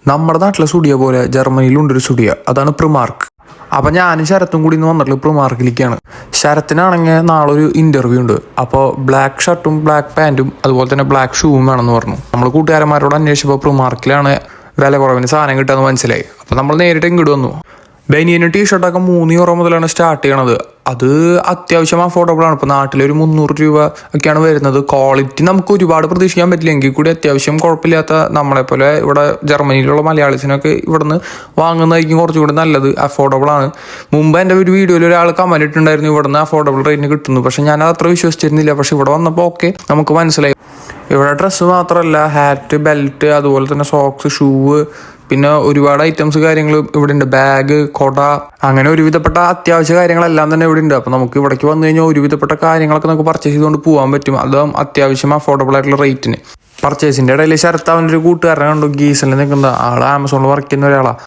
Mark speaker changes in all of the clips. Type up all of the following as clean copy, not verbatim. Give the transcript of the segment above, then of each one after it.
Speaker 1: നമ്മുടെ നാട്ടിലെ സ്റ്റുഡിയോ പോലെ ജർമ്മനിയിലുണ്ടൊരു സ്റ്റുഡിയോ, അതാണ് പ്രിമാർക്ക്. അപ്പം ഞാനും ശരത്തും കൂടി ഇന്ന് വന്നിട്ടുള്ള പ്രിമാർക്കിലേക്കാണ്. ശരത്തിനാണെങ്കിൽ നാളെ ഒരു ഇൻ്റർവ്യൂ ഉണ്ട്. അപ്പോൾ ബ്ലാക്ക് ഷർട്ടും ബ്ലാക്ക് പാൻറ്റും അതുപോലെ തന്നെ ബ്ലാക്ക് ഷൂവും വേണമെന്ന് പറഞ്ഞു. നമ്മൾ കൂട്ടുകാരന്മാരോട് അന്വേഷിച്ചപ്പോൾ പ്രിമാർക്കിലാണ് വില കുറവിന് സാധനം കിട്ടുമെന്ന് മനസ്സിലായി. അപ്പോൾ നമ്മൾ നേരിട്ട് ഇങ്ങോട്ട് വന്നു. ബനിയനും ടീഷർട്ടൊക്കെ €3 മുതലാണ് സ്റ്റാർട്ട് ചെയ്യണത്. അത് അത്യാവശ്യം അഫോർഡബിൾ ആണ്. ഇപ്പോൾ നാട്ടിലൊരു €300 ഒക്കെയാണ് വരുന്നത്. ക്വാളിറ്റി നമുക്ക് ഒരുപാട് പ്രതീക്ഷിക്കാൻ പറ്റില്ല, എങ്കിൽ കൂടി അത്യാവശ്യം കുഴപ്പമില്ലാത്ത നമ്മളെപ്പോലെ ഇവിടെ ജർമ്മനിയിലുള്ള മലയാളീസിനൊക്കെ ഇവിടുന്ന് വാങ്ങുന്നതായിരിക്കും കുറച്ചുകൂടി നല്ലത്. അഫോർഡബിൾ ആണ്. മുമ്പ് എൻ്റെ ഒരു വീഡിയോയിൽ ഒരാൾ കമന്റ് ഇട്ടുണ്ടായിരുന്നു ഇവിടുന്ന് അഫോർഡബിൾ റേറ്റിന് കിട്ടുന്നു. പക്ഷെ ഞാൻ അത്ര വിശ്വസിച്ചിരുന്നില്ല. പക്ഷെ ഇവിടെ വന്നപ്പോൾ ഓക്കെ നമുക്ക് മനസ്സിലായി. ഇവിടെ ഡ്രസ്സ് മാത്രമല്ല, ഹാറ്റ്, ബെൽറ്റ്, അതുപോലെ തന്നെ സോക്സ്, ഷൂവ്, പിന്നെ ഒരുപാട് ഐറ്റംസ് കാര്യങ്ങൾ ഇവിടെ ഉണ്ട്. ബാഗ്, കൊട, അങ്ങനെ ഒരുവിധപ്പെട്ട അത്യാവശ്യ കാര്യങ്ങളെല്ലാം തന്നെ ഇവിടെ ഉണ്ട്. അപ്പോൾ നമുക്ക് ഇവിടേക്ക് വന്നു കഴിഞ്ഞാൽ ഒരുവിധപ്പെട്ട കാര്യങ്ങളൊക്കെ നമുക്ക് പർച്ചേസ് ചെയ്തുകൊണ്ട് പോകാൻ പറ്റും. അതും അത്യാവശ്യം അഫോർഡബിൾ ആയിട്ടുള്ള റേറ്റിന്. പർച്ചേസിൻ്റെ ഇടയിൽ ശരത്ത് അവൻ്റെ ഒരു കൂട്ടുകാരനെ കണ്ടു, ഗീസലിൽ നിൽക്കുന്നത്. ആൾ ആമസോണിൽ വർക്ക് ചെയ്യുന്ന ഒരാളാണ്.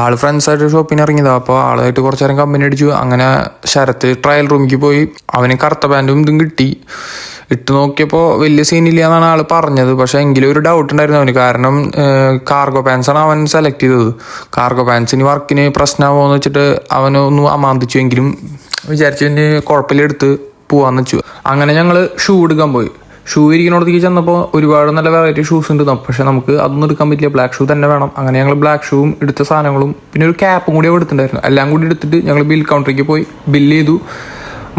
Speaker 1: ആൾ ഫ്രണ്ട്സായിട്ട് ഷോപ്പിന് ഇറങ്ങിയതാണ്. അപ്പോൾ ആളായിട്ട് കുറച്ച് നേരം കമ്പനി അടിച്ചു. അങ്ങനെ ശരത്ത് ട്രയൽ റൂമിലേക്ക് പോയി. അവന് കറുത്ത പാൻറ്റും ഇതും കിട്ടി. ഇട്ട് നോക്കിയപ്പോൾ വലിയ സീനില്ല എന്നാണ് ആൾ പറഞ്ഞത്. പക്ഷേ എങ്കിലും ഒരു ഡൗട്ട് ഉണ്ടായിരുന്നു അവന്. കാരണം കാർഗോ പാൻസാണ് അവൻ സെലക്ട് ചെയ്തത്. കാർഗോ പാൻസിന് വർക്കിന് പ്രശ്നമാകുമോ എന്ന് വെച്ചിട്ട് അവനൊന്ന് അമാന്തിച്ചു. എങ്കിലും വിചാരിച്ചതിന് കുഴപ്പമില്ലെടുത്ത് പോകാമെന്ന് വെച്ചു. അങ്ങനെ ഞങ്ങൾ ഷൂ എടുക്കാൻ പോയി. ഷൂ ഇരിക്കുന്നിടത്തേക്ക് ചെന്നപ്പോൾ ഒരുപാട് നല്ല വെറൈറ്റി ഷൂസ് ഉണ്ട്. പക്ഷേ നമുക്ക് അതൊന്നും എടുക്കാൻ പറ്റില്ല, ബ്ലാക്ക് ഷൂ തന്നെ വേണം. അങ്ങനെ ഞങ്ങൾ ബ്ലാക്ക് ഷൂവും എടുത്ത സാധനങ്ങളും പിന്നെ ഒരു ക്യാപ്പും കൂടി എടുത്തിട്ടുണ്ടായിരുന്നു. എല്ലാം കൂടി എടുത്തിട്ട് ഞങ്ങൾ ബിൽ കൗണ്ടറിലേക്ക് പോയി ബില്ല് ചെയ്തു.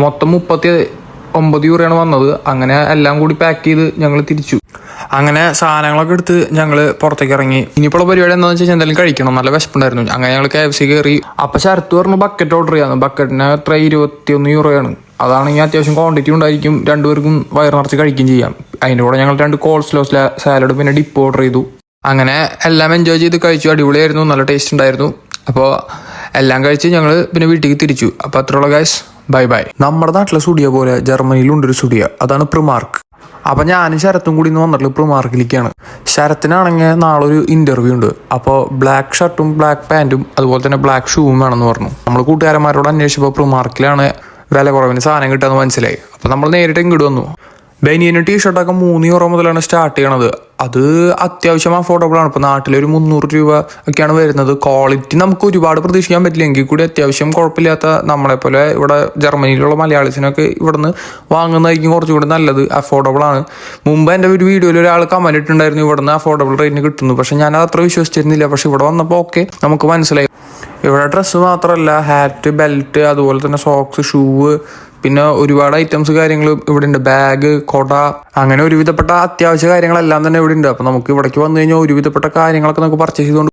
Speaker 1: മൊത്തം €39 വന്നത്. അങ്ങനെ എല്ലാം കൂടി പാക്ക് ചെയ്ത് ഞങ്ങൾ തിരിച്ചു. അങ്ങനെ സാധനങ്ങളൊക്കെ എടുത്ത് ഞങ്ങൾ പുറത്തേക്ക് ഇറങ്ങി. ഇനിയിപ്പോൾ പരിപാടി എന്താണെന്ന് വെച്ചാൽ എന്തെങ്കിലും കഴിക്കണം, നല്ല വിശപ്പുണ്ടായിരുന്നു. അങ്ങനെ ഞങ്ങൾ KFC കയറി. അപ്പം ശരത്ത് പറഞ്ഞു ബക്കറ്റ് ഓർഡർ ചെയ്യാമെന്ന്. ബക്കറ്റിന് എത്ര €21 അതാണെങ്കിൽ അത്യാവശ്യം ക്വാണ്ടിറ്റി ഉണ്ടായിരിക്കും, രണ്ടുപേർക്കും വയർ നിറച്ച് കഴിക്കുകയും ചെയ്യാം. അതിൻ്റെ കൂടെ ഞങ്ങൾ 2 കോൾസ്ലോ സാലഡ് പിന്നെ ഡിപ്പ് ഓർഡർ ചെയ്തു. അങ്ങനെ എല്ലാം എൻജോയ് ചെയ്ത് കഴിച്ചു. അടിപൊളിയായിരുന്നു, നല്ല ടേസ്റ്റ് ഉണ്ടായിരുന്നു. അപ്പോൾ എല്ലാം കഴിച്ച് ഞങ്ങൾ പിന്നെ വീട്ടിലേക്ക് തിരിച്ചു. അപ്പോൾ അത്രയുള്ള ഗൈസ്, ബൈ ബൈ. നമ്മുടെ നാട്ടിലെ സ്റ്റുഡിയോ പോലെ ജർമ്മനിയിലുണ്ടൊരു സ്റ്റുഡിയോ, അതാണ് പ്രിമാർക്ക്. അപ്പം ഞാനും ശരത്തും കൂടി ഇന്ന് വന്നിട്ടുള്ള പ്രിമാർക്കിലേക്കാണ്. ശരത്തിനാണെങ്കിൽ നാളെ ഒരു ഇൻ്റർവ്യൂ ഉണ്ട്. അപ്പോൾ ബ്ലാക്ക് ഷർട്ടും ബ്ലാക്ക് പാൻറ്റും അതുപോലെ തന്നെ ബ്ലാക്ക് ഷൂവും വേണമെന്ന് പറഞ്ഞു. നമ്മൾ കൂട്ടുകാരന്മാരോട് അന്വേഷിച്ചപ്പോൾ പ്രിമാർക്കിലാണ് വില കുറവിന് സാധനം കിട്ടുമെന്ന് മനസ്സിലായി. അപ്പോൾ നമ്മൾ നേരിട്ട് ഇങ്ങോട്ട് വന്നു. ബനിയനും ടീഷർട്ടൊക്കെ €3 മുതലാണ് സ്റ്റാർട്ട് ചെയ്യണത്. അത് അത്യാവശ്യം അഫോർഡബിൾ ആണ്. ഇപ്പോൾ നാട്ടിലൊരു €300 ഒക്കെയാണ് വരുന്നത്. ക്വാളിറ്റി നമുക്ക് ഒരുപാട് പ്രതീക്ഷിക്കാൻ പറ്റില്ല, എങ്കിൽ കൂടി അത്യാവശ്യം കുഴപ്പമില്ലാത്ത നമ്മളെപ്പോലെ ഇവിടെ ജർമ്മനിയിലുള്ള മലയാളീസിനൊക്കെ ഇവിടുന്ന് വാങ്ങുന്നതായിരിക്കും കുറച്ചുകൂടി നല്ലത്. അഫോർഡബിൾ ആണ്. മുമ്പ് എൻ്റെ ഒരു വീഡിയോയിൽ ഒരാൾ കമന്റ് ഇട്ടുണ്ടായിരുന്നു ഇവിടുന്ന് അഫോർഡബിൾ റേറ്റിന് കിട്ടുന്നു. പക്ഷെ ഞാൻ അത്ര വിശ്വസിച്ചിരുന്നില്ല. പക്ഷെ ഇവിടെ വന്നപ്പോൾ ഓക്കെ നമുക്ക് മനസ്സിലായി. ഇവിടെ ഡ്രസ്സ് മാത്രമല്ല, ഹാറ്റ്, ബെൽറ്റ്, അതുപോലെ തന്നെ സോക്സ്, ഷൂവ്, പിന്നെ ഒരുപാട് ഐറ്റംസ് കാര്യങ്ങൾ ഇവിടെ ഉണ്ട്. ബാഗ്, കൊട, അങ്ങനെ ഒരുവിധപ്പെട്ട അത്യാവശ്യ കാര്യങ്ങളെല്ലാം തന്നെ ഇവിടെ ഉണ്ട്. അപ്പോൾ നമുക്ക് ഇവിടേക്ക് വന്നു കഴിഞ്ഞാൽ ഒരുവിധപ്പെട്ട കാര്യങ്ങളൊക്കെ നമുക്ക് പർച്ചേസ് ചെയ്തുകൊണ്ട്